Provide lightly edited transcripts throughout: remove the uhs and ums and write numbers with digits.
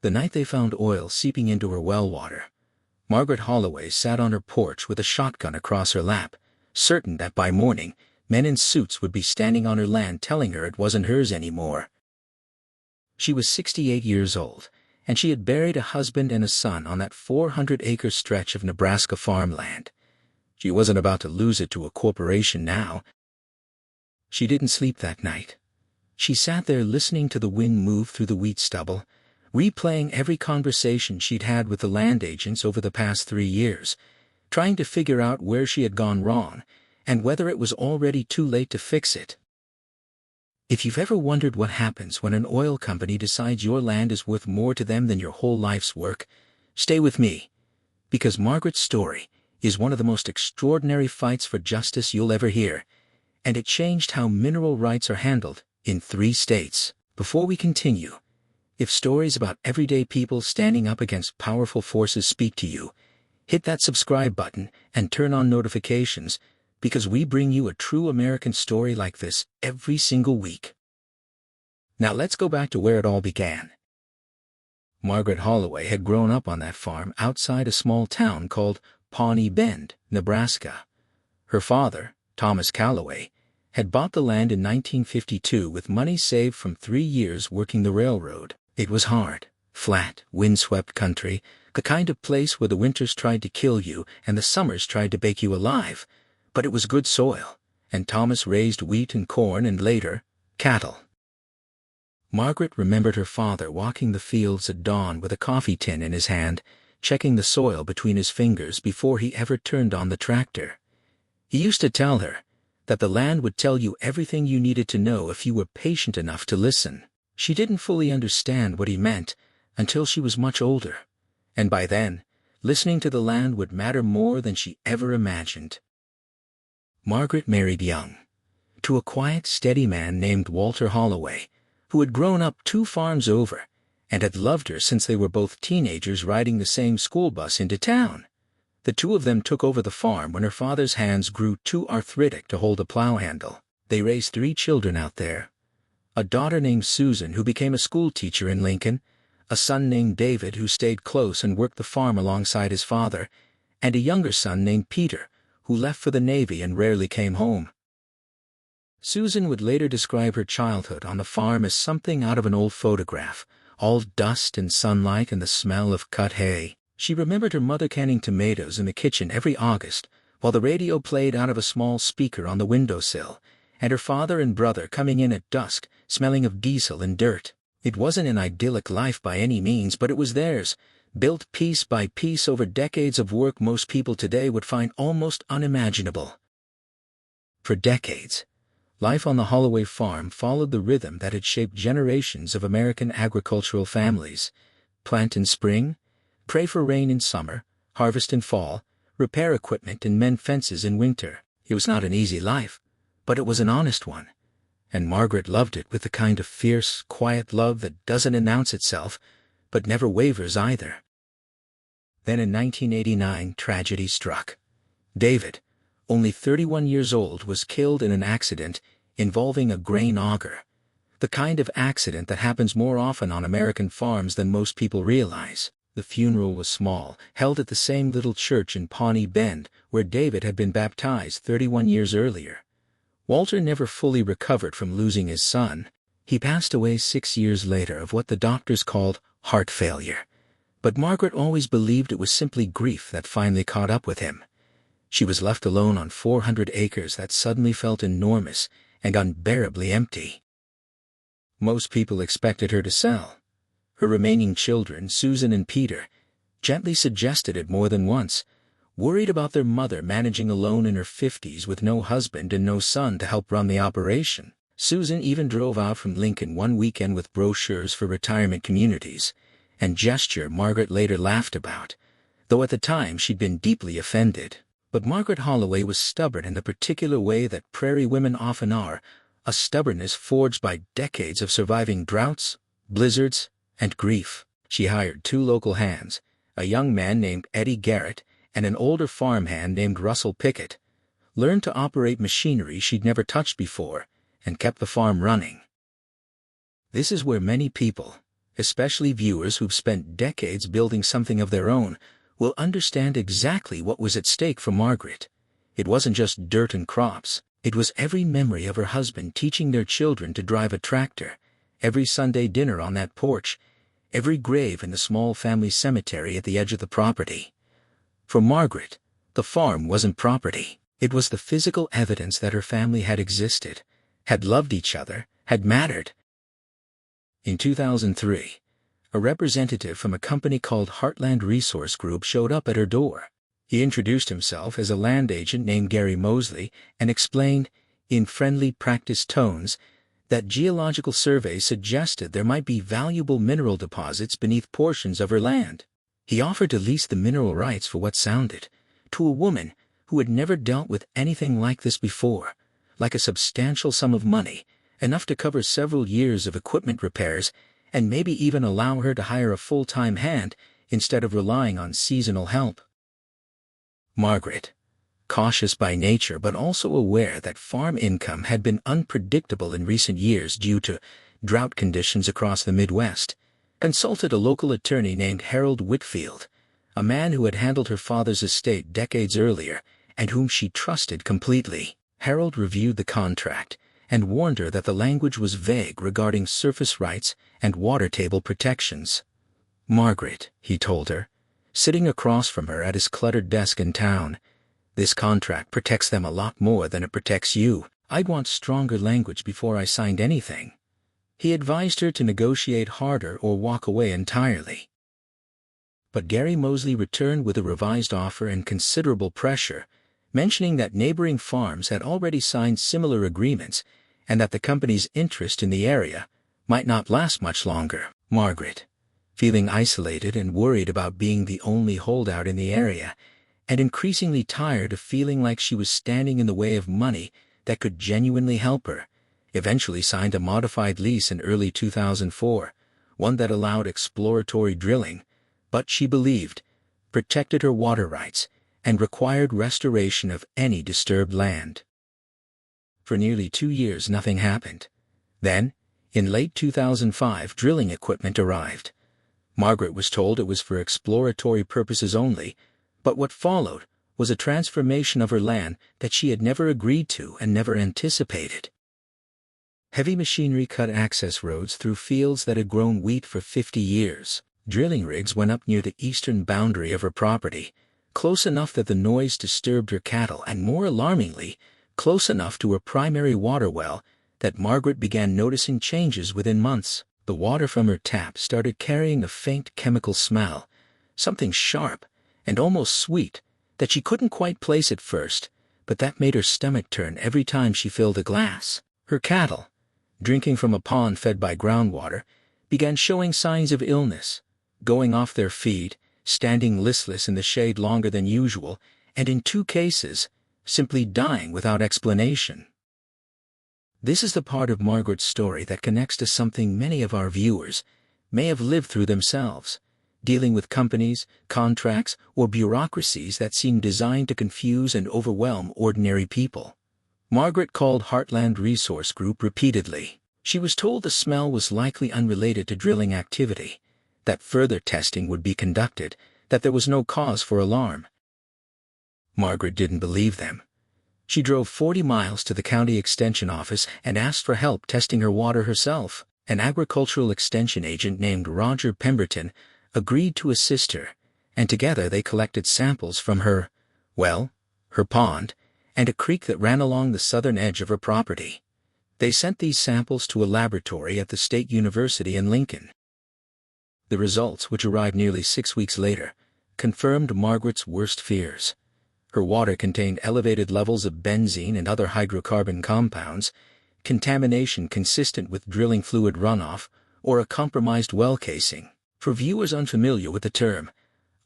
The night they found oil seeping into her well water, Margaret Holloway sat on her porch with a shotgun across her lap, certain that by morning, men in suits would be standing on her land telling her it wasn't hers anymore. She was 68 years old, and she had buried a husband and a son on that 400-acre stretch of Nebraska farmland. She wasn't about to lose it to a corporation now. She didn't sleep that night. She sat there listening to the wind move through the wheat stubble, replaying every conversation she'd had with the land agents over the past 3 years, trying to figure out where she had gone wrong and whether it was already too late to fix it. If you've ever wondered what happens when an oil company decides your land is worth more to them than your whole life's work, stay with me, because Margaret's story is one of the most extraordinary fights for justice you'll ever hear, and it changed how mineral rights are handled in 3 states. Before we continue, if stories about everyday people standing up against powerful forces speak to you, hit that subscribe button and turn on notifications, because we bring you a true American story like this every single week. Now let's go back to where it all began. Margaret Holloway had grown up on that farm outside a small town called Pawnee Bend, Nebraska. Her father, Thomas Calloway, had bought the land in 1952 with money saved from 3 years working the railroad. It was hard, flat, windswept country, the kind of place where the winters tried to kill you and the summers tried to bake you alive. But it was good soil, and Thomas raised wheat and corn and later, cattle. Margaret remembered her father walking the fields at dawn with a coffee tin in his hand, checking the soil between his fingers before he ever turned on the tractor. He used to tell her that the land would tell you everything you needed to know if you were patient enough to listen. She didn't fully understand what he meant until she was much older, and by then, listening to the land would matter more than she ever imagined. Margaret married young, to a quiet, steady man named Walter Holloway, who had grown up 2 farms over and had loved her since they were both teenagers riding the same school bus into town. The 2 of them took over the farm when her father's hands grew too arthritic to hold a plow handle. They raised 3 children out there. A daughter named Susan who became a school teacher in Lincoln, a son named David who stayed close and worked the farm alongside his father, and a younger son named Peter, who left for the Navy and rarely came home. Susan would later describe her childhood on the farm as something out of an old photograph, all dust and sunlight and the smell of cut hay. She remembered her mother canning tomatoes in the kitchen every August, while the radio played out of a small speaker on the windowsill, and her father and brother coming in at dusk, smelling of diesel and dirt. It wasn't an idyllic life by any means, but it was theirs, built piece by piece over decades of work most people today would find almost unimaginable. For decades, life on the Holloway farm followed the rhythm that had shaped generations of American agricultural families. Plant in spring, pray for rain in summer, harvest in fall, repair equipment and mend fences in winter. It was not an easy life, but it was an honest one, and Margaret loved it with the kind of fierce, quiet love that doesn't announce itself, but never wavers either. Then in 1989, tragedy struck. David, only 31 years old, was killed in an accident involving a grain auger, the kind of accident that happens more often on American farms than most people realize. The funeral was small, held at the same little church in Pawnee Bend where David had been baptized 31 years earlier. Walter never fully recovered from losing his son. He passed away 6 years later of what the doctors called heart failure. But Margaret always believed it was simply grief that finally caught up with him. She was left alone on 400 acres that suddenly felt enormous and unbearably empty. Most people expected her to sell. Her remaining children, Susan and Peter, gently suggested it more than once, worried about their mother managing alone in her 50s with no husband and no son to help run the operation. Susan even drove out from Lincoln one weekend with brochures for retirement communities, and gesture Margaret later laughed about, though at the time she'd been deeply offended. But Margaret Holloway was stubborn in the particular way that prairie women often are, a stubbornness forged by decades of surviving droughts, blizzards, and grief. She hired 2 local hands, a young man named Eddie Garrett and an older farmhand named Russell Pickett, learned to operate machinery she'd never touched before, and kept the farm running. This is where many people, especially viewers who've spent decades building something of their own, will understand exactly what was at stake for Margaret. It wasn't just dirt and crops. It was every memory of her husband teaching their children to drive a tractor, every Sunday dinner on that porch, every grave in the small family cemetery at the edge of the property. For Margaret, the farm wasn't property. It was the physical evidence that her family had existed, had loved each other, had mattered. In 2003, a representative from a company called Heartland Resource Group showed up at her door. He introduced himself as a land agent named Gary Mosley and explained, in friendly, practiced tones, that geological surveys suggested there might be valuable mineral deposits beneath portions of her land. He offered to lease the mineral rights for what sounded, to a woman who had never dealt with anything like this before, like a substantial sum of money, enough to cover several years of equipment repairs and maybe even allow her to hire a full-time hand instead of relying on seasonal help. Margaret, cautious by nature but also aware that farm income had been unpredictable in recent years due to drought conditions across the Midwest, consulted a local attorney named Harold Whitfield, a man who had handled her father's estate decades earlier and whom she trusted completely. Harold reviewed the contract and warned her that the language was vague regarding surface rights and water table protections. "Margaret," he told her, sitting across from her at his cluttered desk in town, "this contract protects them a lot more than it protects you. I'd want stronger language before I signed anything." He advised her to negotiate harder or walk away entirely. But Gary Mosley returned with a revised offer and considerable pressure, mentioning that neighboring farms had already signed similar agreements and that the company's interest in the area might not last much longer. Margaret, feeling isolated and worried about being the only holdout in the area, and increasingly tired of feeling like she was standing in the way of money that could genuinely help her, eventually signed a modified lease in early 2004, one that allowed exploratory drilling, but she believed protected her water rights and required restoration of any disturbed land. For nearly 2 years nothing happened. Then, in late 2005, drilling equipment arrived. Margaret was told it was for exploratory purposes only, but what followed was a transformation of her land that she had never agreed to and never anticipated. Heavy machinery cut access roads through fields that had grown wheat for 50 years. Drilling rigs went up near the eastern boundary of her property, close enough that the noise disturbed her cattle and, more alarmingly, close enough to her primary water well that Margaret began noticing changes within months. The water from her tap started carrying a faint chemical smell, something sharp and almost sweet that she couldn't quite place at first, but that made her stomach turn every time she filled a glass. Her cattle, drinking from a pond fed by groundwater, began showing signs of illness, going off their feed, standing listless in the shade longer than usual, and in 2 cases, simply dying without explanation. This is the part of Margaret's story that connects to something many of our viewers may have lived through themselves, dealing with companies, contracts, or bureaucracies that seem designed to confuse and overwhelm ordinary people. Margaret called Heartland Resource Group repeatedly. She was told the smell was likely unrelated to drilling activity, that further testing would be conducted, that there was no cause for alarm. Margaret didn't believe them. She drove 40 miles to the county extension office and asked for help testing her water herself. An agricultural extension agent named Roger Pemberton agreed to assist her, and together they collected samples from her well, her pond, and a creek that ran along the southern edge of her property. They sent these samples to a laboratory at the State University in Lincoln. The results, which arrived nearly 6 weeks later, confirmed Margaret's worst fears. Her water contained elevated levels of benzene and other hydrocarbon compounds, contamination consistent with drilling fluid runoff, or a compromised well casing. For viewers unfamiliar with the term,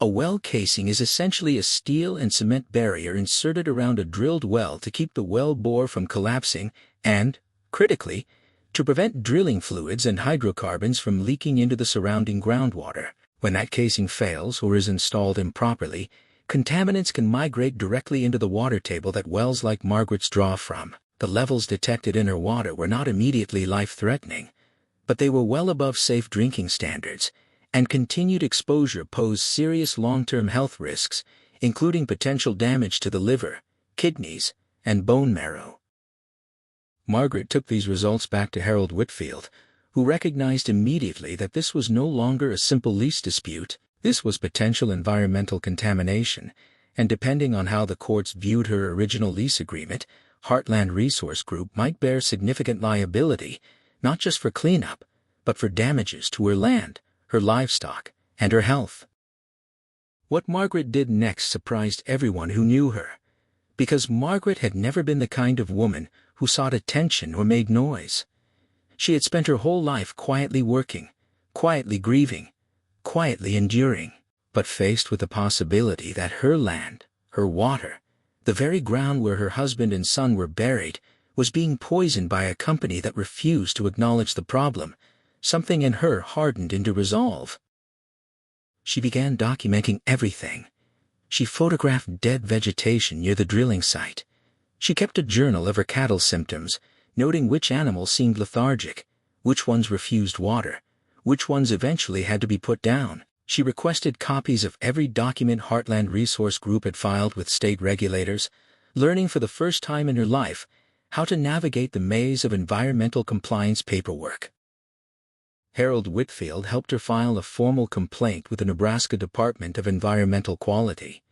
a well casing is essentially a steel and cement barrier inserted around a drilled well to keep the well bore from collapsing and, critically, to prevent drilling fluids and hydrocarbons from leaking into the surrounding groundwater. When that casing fails or is installed improperly, contaminants can migrate directly into the water table that wells like Margaret's draw from. The levels detected in her water were not immediately life-threatening, but they were well above safe drinking standards, and continued exposure posed serious long-term health risks, including potential damage to the liver, kidneys, and bone marrow. Margaret took these results back to Harold Whitfield, who recognized immediately that this was no longer a simple lease dispute. This was potential environmental contamination, and depending on how the courts viewed her original lease agreement, Heartland Resource Group might bear significant liability, not just for cleanup, but for damages to her land, her livestock, and her health. What Margaret did next surprised everyone who knew her, because Margaret had never been the kind of woman who sought attention or made noise. She had spent her whole life quietly working, quietly grieving, quietly enduring, but faced with the possibility that her land, her water, the very ground where her husband and son were buried, was being poisoned by a company that refused to acknowledge the problem. Something in her hardened into resolve. She began documenting everything. She photographed dead vegetation near the drilling site. She kept a journal of her cattle's symptoms, noting which animals seemed lethargic, which ones refused water, which ones eventually had to be put down. She requested copies of every document Heartland Resource Group had filed with state regulators, learning for the first time in her life how to navigate the maze of environmental compliance paperwork. Harold Whitfield helped her file a formal complaint with the Nebraska Department of Environmental Quality.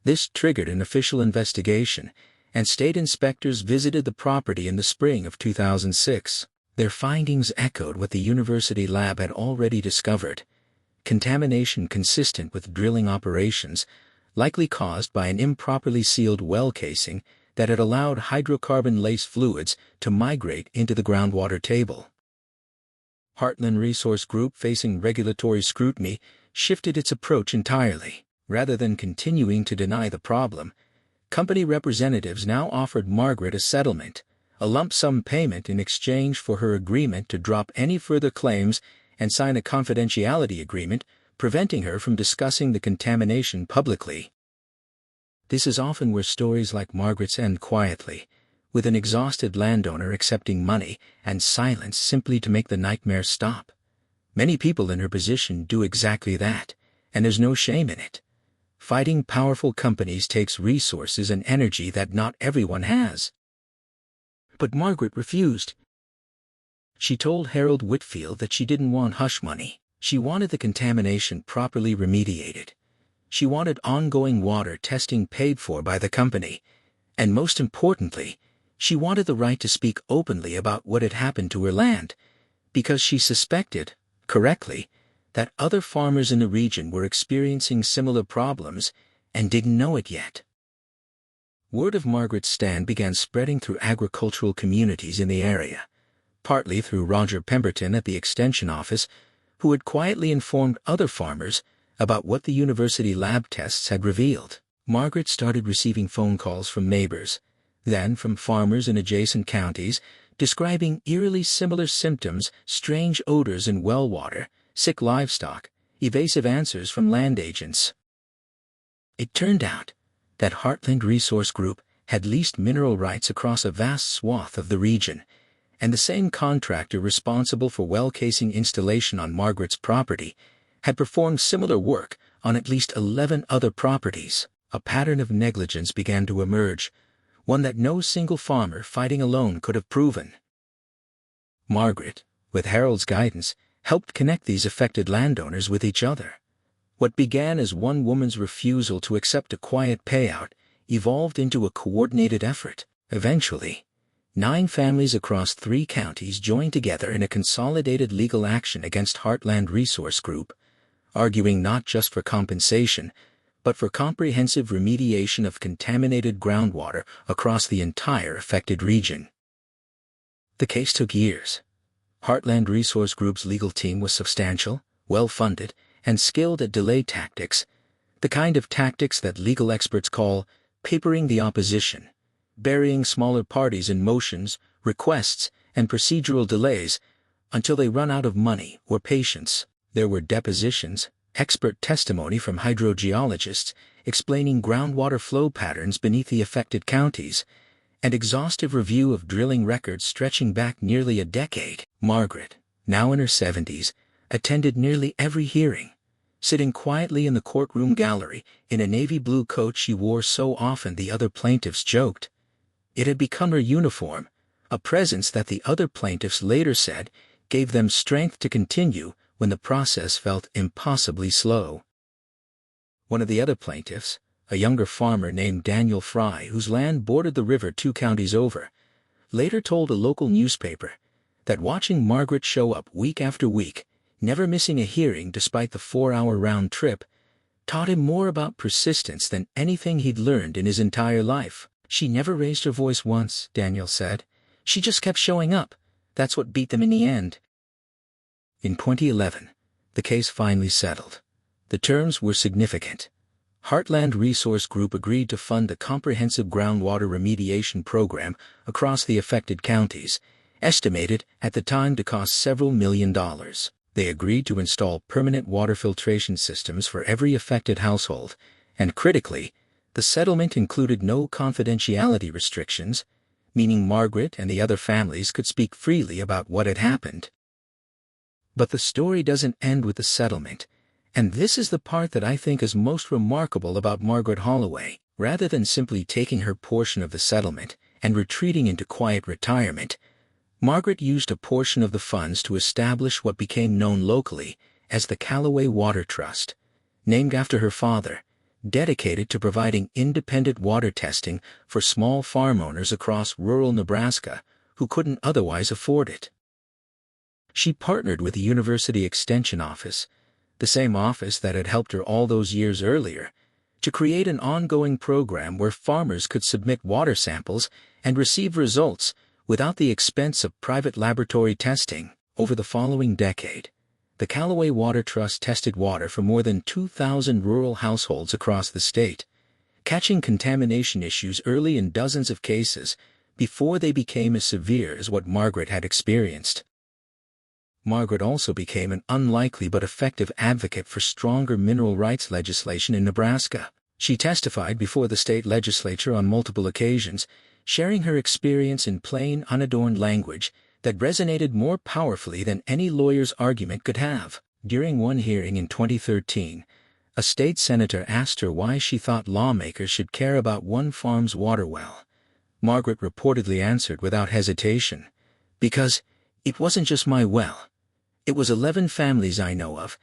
This triggered an official investigation, and state inspectors visited the property in the spring of 2006. Their findings echoed what the university lab had already discovered: contamination consistent with drilling operations, likely caused by an improperly sealed well casing that had allowed hydrocarbon-laced fluids to migrate into the groundwater table. Heartland Resource Group, facing regulatory scrutiny, shifted its approach entirely. Rather than continuing to deny the problem, company representatives now offered Margaret a settlement, a lump sum payment in exchange for her agreement to drop any further claims and sign a confidentiality agreement, preventing her from discussing the contamination publicly. This is often where stories like Margaret's end quietly, with an exhausted landowner accepting money and silence simply to make the nightmare stop. Many people in her position do exactly that, and there's no shame in it. Fighting powerful companies takes resources and energy that not everyone has. But Margaret refused. She told Harold Whitfield that she didn't want hush money. She wanted the contamination properly remediated. She wanted ongoing water testing paid for by the company. And most importantly, she wanted the right to speak openly about what had happened to her land, because she suspected, correctly, that other farmers in the region were experiencing similar problems and didn't know it yet. Word of Margaret's stand began spreading through agricultural communities in the area, partly through Roger Pemberton at the Extension Office, who had quietly informed other farmers about what the university lab tests had revealed. Margaret started receiving phone calls from neighbors, then from farmers in adjacent counties, describing eerily similar symptoms: strange odors in well water, sick livestock, evasive answers from land agents. It turned out that Heartland Resource Group had leased mineral rights across a vast swath of the region, and the same contractor responsible for well casing installation on Margaret's property had performed similar work on at least 11 other properties. A pattern of negligence began to emerge, one that no single farmer fighting alone could have proven. Margaret, with Harold's guidance, helped connect these affected landowners with each other. What began as one woman's refusal to accept a quiet payout evolved into a coordinated effort. Eventually, 9 families across 3 counties joined together in a consolidated legal action against Heartland Resource Group, arguing not just for compensation, but for comprehensive remediation of contaminated groundwater across the entire affected region. The case took years. Heartland Resource Group's legal team was substantial, well-funded, and skilled at delay tactics, the kind of tactics that legal experts call papering the opposition, burying smaller parties in motions, requests, and procedural delays until they run out of money or patience. There were depositions, expert testimony from hydrogeologists explaining groundwater flow patterns beneath the affected counties, and exhaustive review of drilling records stretching back nearly a decade. Margaret, now in her 70s, attended nearly every hearing. Sitting quietly in the courtroom gallery, in a navy blue coat she wore so often the other plaintiffs joked. It had become her uniform, a presence that the other plaintiffs later said gave them strength to continue when the process felt impossibly slow. One of the other plaintiffs, a younger farmer named Daniel Fry, whose land bordered the river 2 counties over, later told a local newspaper that watching Margaret show up week after week, never missing a hearing despite the 4-hour round trip, taught him more about persistence than anything he'd learned in his entire life. "She never raised her voice once," Daniel said. "She just kept showing up. That's what beat them in the end." In 2011, the case finally settled. The terms were significant. Heartland Resource Group agreed to fund a comprehensive groundwater remediation program across the affected counties, estimated at the time to cost several $millions. They agreed to install permanent water filtration systems for every affected household, and critically, the settlement included no confidentiality restrictions, meaning Margaret and the other families could speak freely about what had happened. But the story doesn't end with the settlement, and this is the part that I think is most remarkable about Margaret Holloway. Rather than simply taking her portion of the settlement and retreating into quiet retirement, Margaret used a portion of the funds to establish what became known locally as the Callaway Water Trust, named after her father, dedicated to providing independent water testing for small farm owners across rural Nebraska who couldn't otherwise afford it. She partnered with the University Extension Office, the same office that had helped her all those years earlier, to create an ongoing program where farmers could submit water samples and receive results without the expense of private laboratory testing. Over the following decade, the Callaway Water Trust tested water for more than 2,000 rural households across the state, catching contamination issues early in dozens of cases before they became as severe as what Margaret had experienced. Margaret also became an unlikely but effective advocate for stronger mineral rights legislation in Nebraska. She testified before the state legislature on multiple occasions, sharing her experience in plain, unadorned language that resonated more powerfully than any lawyer's argument could have. During one hearing in 2013, a state senator asked her why she thought lawmakers should care about one farm's water well. Margaret reportedly answered without hesitation, "Because it wasn't just my well. It was 11 families I know of,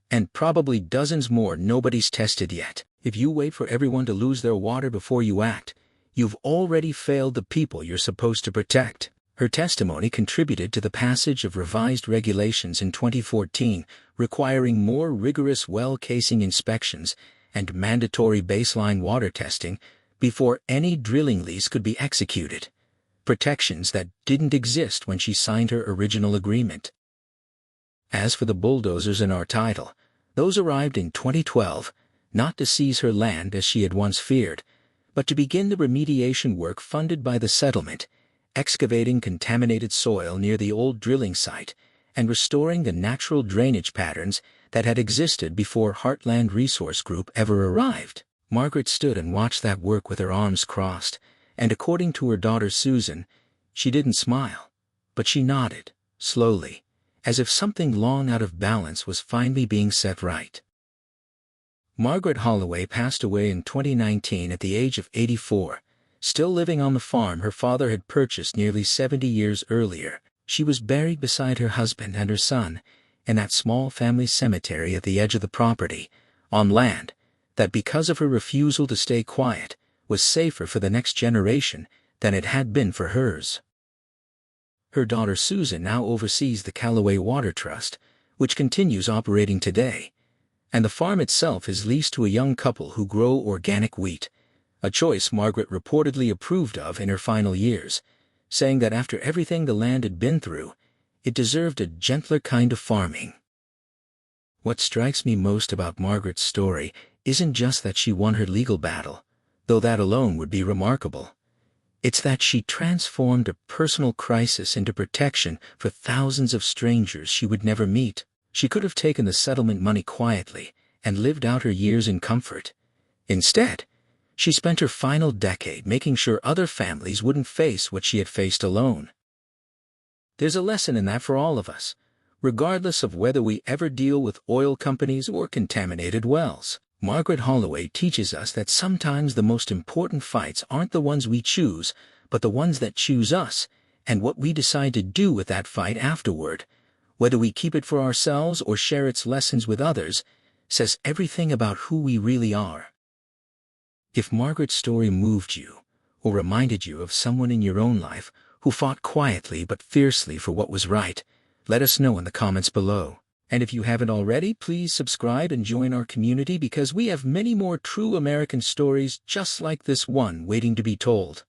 and probably dozens more nobody's tested yet. If you wait for everyone to lose their water before you act, you've already failed the people you're supposed to protect." Her testimony contributed to the passage of revised regulations in 2014, requiring more rigorous well casing inspections and mandatory baseline water testing before any drilling lease could be executed, protections that didn't exist when she signed her original agreement. As for the bulldozers in our title, those arrived in 2012, not to seize her land as she had once feared, but to begin the remediation work funded by the settlement, excavating contaminated soil near the old drilling site and restoring the natural drainage patterns that had existed before Heartland Resource Group ever arrived. Margaret stood and watched that work with her arms crossed, and according to her daughter Susan, she didn't smile, but she nodded, slowly, as if something long out of balance was finally being set right. Margaret Holloway passed away in 2019 at the age of 84, still living on the farm her father had purchased nearly 70 years earlier. She was buried beside her husband and her son in that small family cemetery at the edge of the property, on land that, because of her refusal to stay quiet, was safer for the next generation than it had been for hers. Her daughter Susan now oversees the Callaway Water Trust, which continues operating today, and the farm itself is leased to a young couple who grow organic wheat, a choice Margaret reportedly approved of in her final years, saying that after everything the land had been through, it deserved a gentler kind of farming. What strikes me most about Margaret's story isn't just that she won her legal battle, though that alone would be remarkable. It's that she transformed a personal crisis into protection for thousands of strangers she would never meet. She could have taken the settlement money quietly and lived out her years in comfort. Instead, she spent her final decade making sure other families wouldn't face what she had faced alone. There's a lesson in that for all of us. regardless of whether we ever deal with oil companies or contaminated wells. Margaret Holloway teaches us that sometimes the most important fights aren't the ones we choose, but the ones that choose us, and what we decide to do with that fight afterward, whether we keep it for ourselves or share its lessons with others, says everything about who we really are. If Margaret's story moved you, or reminded you of someone in your own life who fought quietly but fiercely for what was right, let us know in the comments below. And if you haven't already, please subscribe and join our community because we have many more true American stories just like this one waiting to be told.